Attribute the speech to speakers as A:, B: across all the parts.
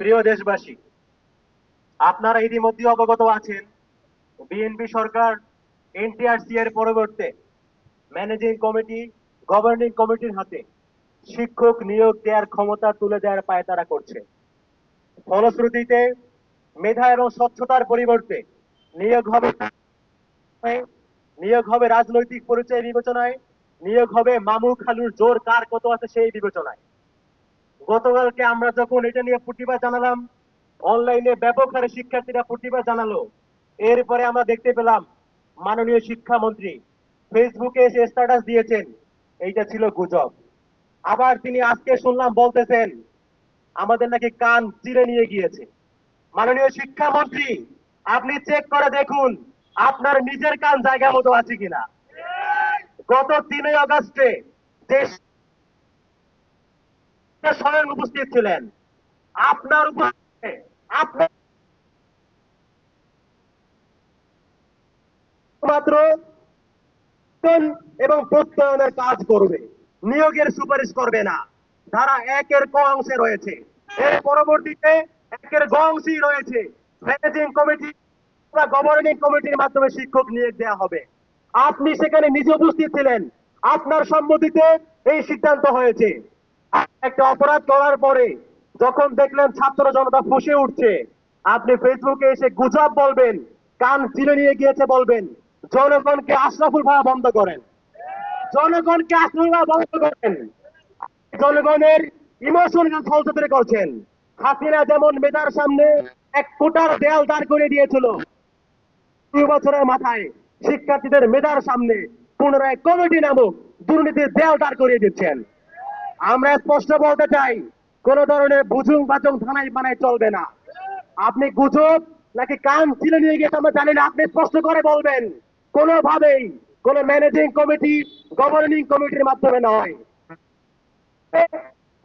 A: প্রিয় দেশবাসী, আপনারা ইতিমধ্যে অবগত আছেন বিএনপি সরকার এনটিআরসি এর পরিবর্তে ম্যানেজিং কমিটি, গভর্নিং কমিটির হাতে শিক্ষক নিয়োগ দেওয়ার ক্ষমতা তুলে দেওয়ার পায়তারা করছে। ফলশ্রুতিতে মেধা এবং স্বচ্ছতার পরিবর্তে নিয়োগ হবে নিয়োগ হবে রাজনৈতিক পরিচয় বিবেচনায়, নিয়োগ হবে মামু খালুর জোর কার কত আছে সেই বিবেচনায়। গতকালকে আমরা যখন এটা নিয়ে প্রতিবাদ জানালাম, অনলাইনে ব্যাপক হারে শিক্ষার্থীরা প্রতিবাদ জানালো। এরপরে আমরা দেখতে পেলাম মাননীয় শিক্ষামন্ত্রী ফেসবুকে এসে স্ট্যাটাস দিয়েছেন এইটা ছিল গুজব। আবার তিনি আজকে শুনলাম বলতেছেন আমাদের নাকি কান চিরে নিয়ে গিয়েছে। মাননীয় শিক্ষামন্ত্রী, আপনি চেক করে দেখুন আপনার নিজের কান জায়গা মতো আছে কিনা। গত 3 আগস্টে দেশ স্বয়ং উপস্থিত ছিলেন, আপনার উপস্থিতিতে আপনার মাত্র এবং প্রত্যয়নের কাজ করবে, নিয়োগের সুপারিশ করবে না। ধারা 1-এর ক অংশে রয়েছে। এর পরবর্তীতে 1-এর গ অংশেই রয়েছে ম্যানেজিং কমিটি বা গভর্নিং কমিটির মাধ্যমে শিক্ষক নিয়োগ দেওয়া হবে। আপনি সেখানে নিজে উপস্থিত ছিলেন, আপনার সম্মতিতে এই সিদ্ধান্ত হয়েছে। একটা অপরাধ করার পরে যখন দেখলেন ছাত্র জনতা ফুঁসে উঠছে, আপনি ফেসবুকে এসে গুজব বলবেন, কান চিরে নিয়ে গিয়েছে বলবেন। জনগণকে আশরাফুল ভাবা বন্ধ করেন, জনগণকে আশরাফুল ভাবা বন্ধ করেন। জনগণের ইমোশন ফলসফারি করছেন। হাসিনা যেমন মেধার সামনে এক কোটার দেয়াল দাঁড় করে দিয়েছিল, 2 বছরের মাথায় শিক্ষার্থীদের মেধার সামনে পুনরায় কমিটি নামক দুর্নীতির দেয়াল দাঁড় করিয়ে দিচ্ছেন। আমরা স্পষ্ট বলতে চাই, কোন ধরনের বুঝুং বাজং থানায় বানায় চলবে না। আপনি গুজব নাকি কান ছিলে নিয়ে গিয়ে আমরা জানি না, আপনি স্পষ্ট করে বলবেন কোনোভাবেই কোন ম্যানেজিং কমিটি, গভর্নিং কমিটির মাধ্যমে নয়।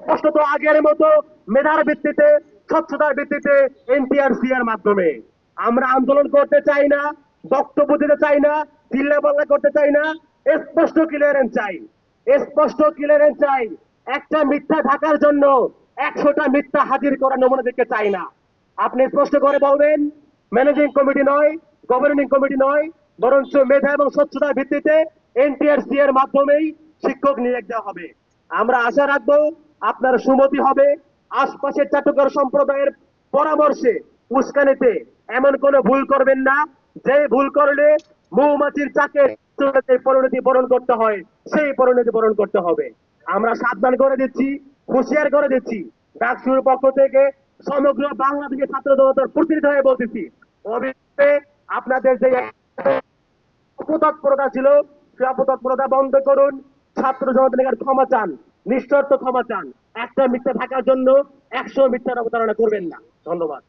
A: স্পষ্টত আগের মতো মেধার ভিত্তিতে, স্বচ্ছতার ভিত্তিতে এনটিআরসি এর মাধ্যমে। আমরা আন্দোলন করতে চাই না, বক্তব্য দিতে চাই না, চিল্লা পাল্লা করতে চাই না, স্পষ্ট ক্লিয়ারেন্স চাই, স্পষ্ট ক্লিয়ারেন্স চাই। একটা মিথ্যা ঢাকার জন্য 100টা মিথ্যা হাজির করার নমুনা দেখতে চাই না। আপনি স্পষ্ট করে বলবেন ম্যানেজিং কমিটি নয়, গভর্নিং কমিটি নয়, বরঞ্চ মেধা এবং স্বচ্ছতার ভিত্তিতে এনটিআরসি এর মাধ্যমেই শিক্ষক নিয়োগ দেওয়া হবে। আমরা আশা রাখবো আপনার সুমতি হবে। আশপাশের চাটুকার সম্প্রদায়ের পরামর্শে, উস্কানিতে এমন কোনো ভুল করবেন না, যে ভুল করলে মৌমাছির চাকে পরিণতি বরণ করতে হয়, সেই পরিণতি বরণ করতে হবে। আমরা সাবধান করে দিচ্ছি, হুঁশিয়ার করে দিচ্ছি। ডাকসুর পক্ষ থেকে সমগ্র বাংলাদেশের ছাত্র জনতার প্রতিনিধি হয়ে বলতেছি, অবিলম্বে আপনাদের যে অপতৎপরতা ছিল, সেই অপতৎপরতা বন্ধ করুন। ছাত্র জনতার নিকট ক্ষমা চান, নিঃশর্ত ক্ষমা চান। একটা মিথ্যা থাকার জন্য 100 মিথ্যার অবতারণা করবেন না। ধন্যবাদ।